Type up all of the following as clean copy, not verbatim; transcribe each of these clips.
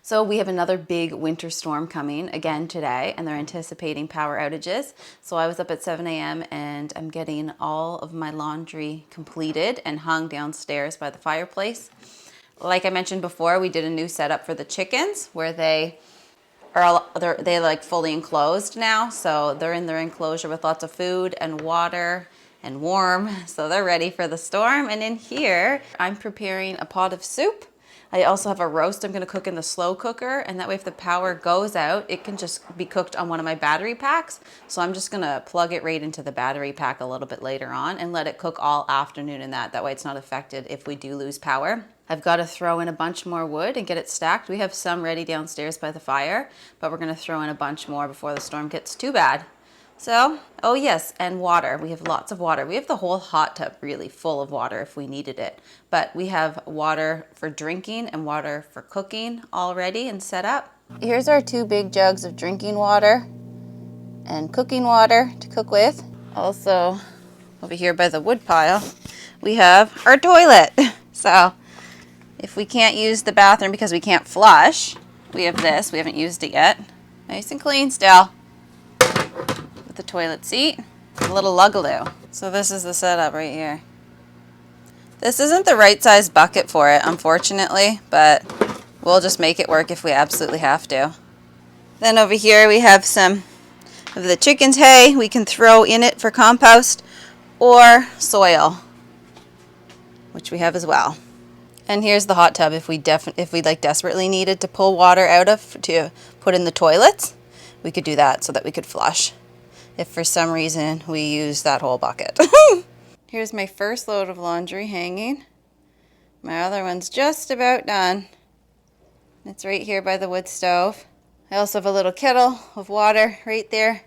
So we have another big winter storm coming again today, and they're anticipating power outages. So I was up at 7 a.m. and I'm getting all of my laundry completed and hung downstairs by the fireplace. Like I mentioned before, we did a new setup for the chickens where they like fully enclosed now. So they're in their enclosure with lots of food and water and warm. So they're ready for the storm. And in here, I'm preparing a pot of soup. I also have a roast I'm gonna cook in the slow cooker, and that way if the power goes out, it can just be cooked on one of my battery packs. So I'm just gonna plug it right into the battery pack a little bit later on and let it cook all afternoon in that. That way it's not affected if we do lose power. I've got to throw in a bunch more wood and get it stacked. We have some ready downstairs by the fire, but we're gonna throw in a bunch more before the storm gets too bad. So, oh yes, and water. We have lots of water. We have the whole hot tub really full of water if we needed it. But we have water for drinking and water for cooking already and set up. Here's our 2 big jugs of drinking water and cooking water to cook with. Also, over here by the wood pile, we have our toilet. So, if we can't use the bathroom because we can't flush, we have this. We haven't used it yet. Nice and clean still. The toilet seat, a little lugaloo. So this is the setup right here. This isn't the right size bucket for it, unfortunately, but we'll just make it work if we absolutely have to. Then over here we have some of the chicken's hay we can throw in it for compost or soil, which we have as well. And here's the hot tub if we like desperately needed to pull water out of to put in the toilets, we could do that so that we could flush. If for some reason we use that whole bucket. Here's my first load of laundry hanging. My other one's just about done. It's right here by the wood stove. I also have a little kettle of water right there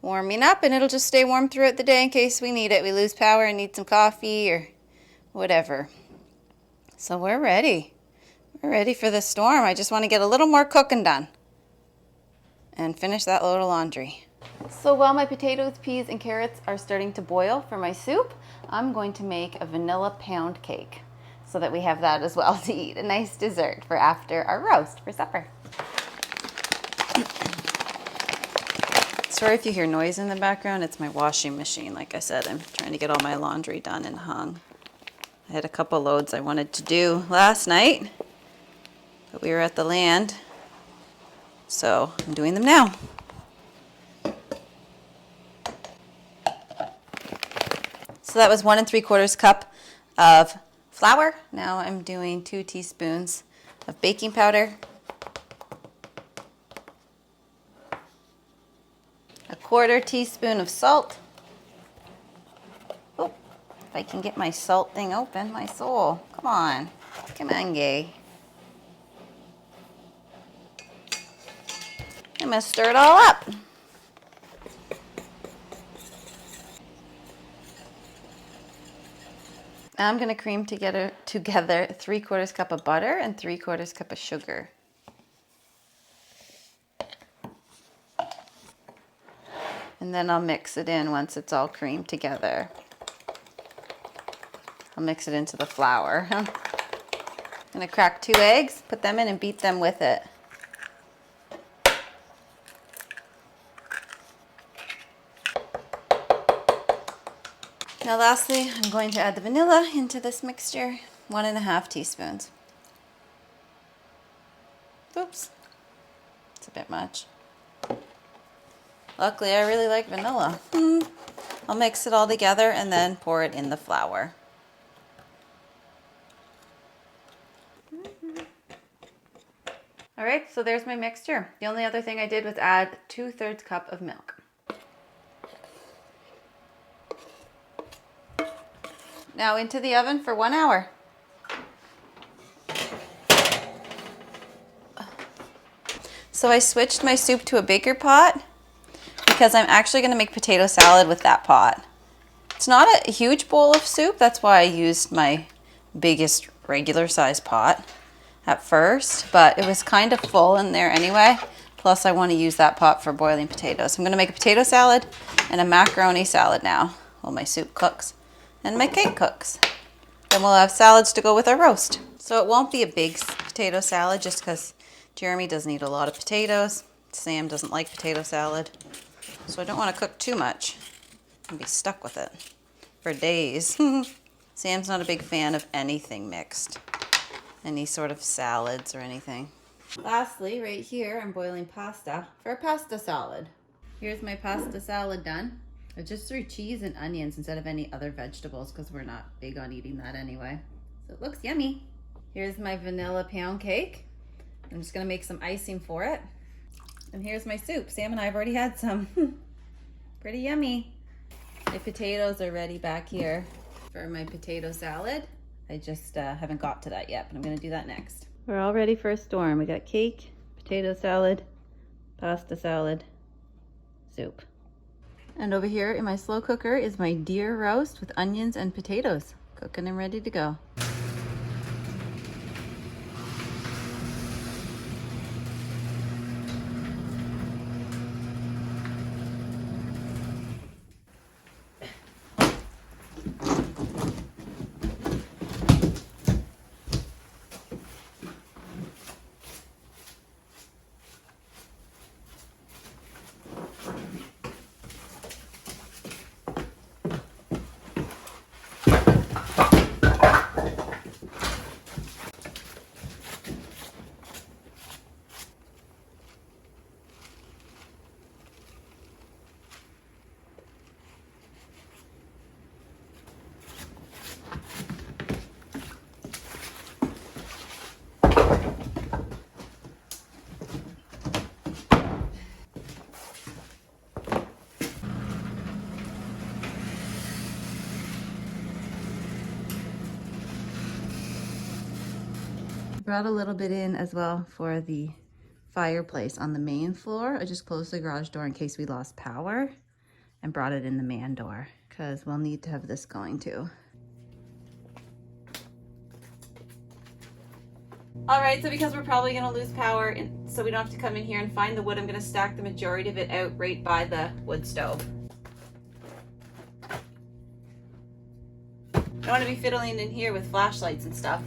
warming up, and it'll just stay warm throughout the day in case we need it. We lose power and need some coffee or whatever. So we're ready. We're ready for the storm. I just want to get a little more cooking done and finish that load of laundry. So while my potatoes, peas, and carrots are starting to boil for my soup, I'm going to make a vanilla pound cake so that we have that as well to eat. A nice dessert for after our roast for supper. Sorry if you hear noise in the background. It's my washing machine. Like I said, I'm trying to get all my laundry done and hung. I had a couple loads I wanted to do last night, but we were at the land, so I'm doing them now. So that was 1 3/4 cup of flour. Now I'm doing 2 teaspoons of baking powder, 1/4 teaspoon of salt. Oh, if I can get my salt thing open, my soul. Come on, Gay. I'm gonna stir it all up. I'm going to cream together 3/4 cup of butter and 3/4 cup of sugar. And then I'll mix it in once it's all creamed together. I'll mix it into the flour. I'm going to crack 2 eggs, put them in and beat them with it. Now lastly, I'm going to add the vanilla into this mixture, 1 1/2 teaspoons. Oops, it's a bit much. Luckily, I really like vanilla. I'll mix it all together and then pour it in the flour. All right, so there's my mixture. The only other thing I did was add 2/3 cup of milk. Now into the oven for 1 hour. So I switched my soup to a baker pot because I'm actually going to make potato salad with that pot. It's not a huge bowl of soup. That's why I used my biggest regular size pot at first, but it was kind of full in there anyway. Plus I want to use that pot for boiling potatoes. I'm going to make a potato salad and a macaroni salad now while my soup cooks and my cake cooks. Then we'll have salads to go with our roast. So it won't be a big potato salad just because Jeremy doesn't eat a lot of potatoes. Sam doesn't like potato salad. So I don't want to cook too much and be stuck with it for days. Sam's not a big fan of anything mixed. Any sort of salads or anything. Lastly, right here, I'm boiling pasta for a pasta salad. Here's my pasta salad done. I just threw cheese and onions instead of any other vegetables because we're not big on eating that anyway. So it looks yummy. Here's my vanilla pound cake. I'm just gonna make some icing for it. And here's my soup. Sam and I have already had some. Pretty yummy. My potatoes are ready back here for my potato salad. I just haven't got to that yet, but I'm gonna do that next. We're all ready for a storm. We got cake, potato salad, pasta salad, soup. And over here in my slow cooker is my deer roast with onions and potatoes. Cooking and ready to go. Brought a little bit in as well for the fireplace on the main floor. I just closed the garage door in case we lost power and brought it in the man door because we'll need to have this going too. All right, so because we're probably gonna lose power and so we don't have to come in here and find the wood, I'm gonna stack the majority of it out right by the wood stove. I don't wanna be fiddling in here with flashlights and stuff.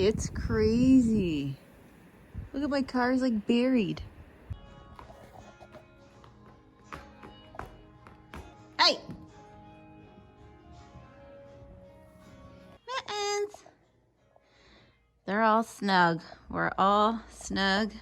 It's crazy. Look at my car's like buried. Hey! Mittens! They're all snug. We're all snug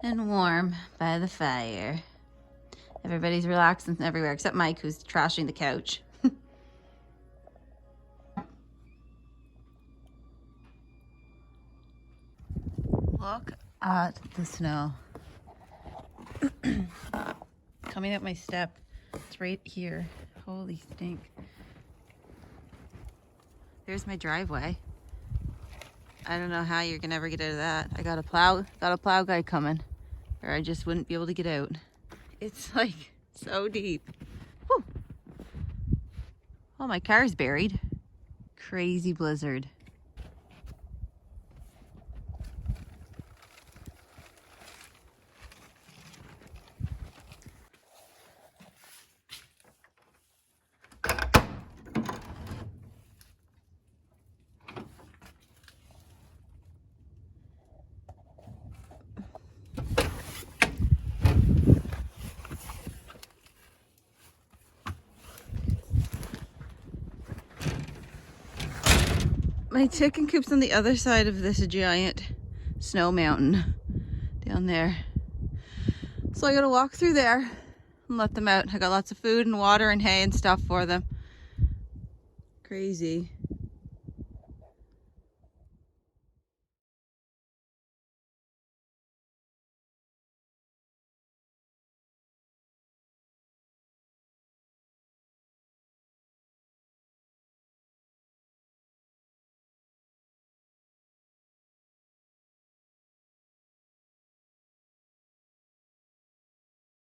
and warm by the fire. Everybody's relaxing everywhere except Mike, who's trashing the couch. Look at the snow. Coming up my step. It's right here. Holy stink. There's my driveway. I don't know how you're gonna ever get out of that. I got a plow guy coming, or I just wouldn't be able to get out. It's like so deep. Whew. Oh, my car's buried. Crazy blizzard. my chicken coop's on the other side of this giant snow mountain down there. So I gotta walk through there and let them out. I got lots of food and water and hay and stuff for them. Crazy.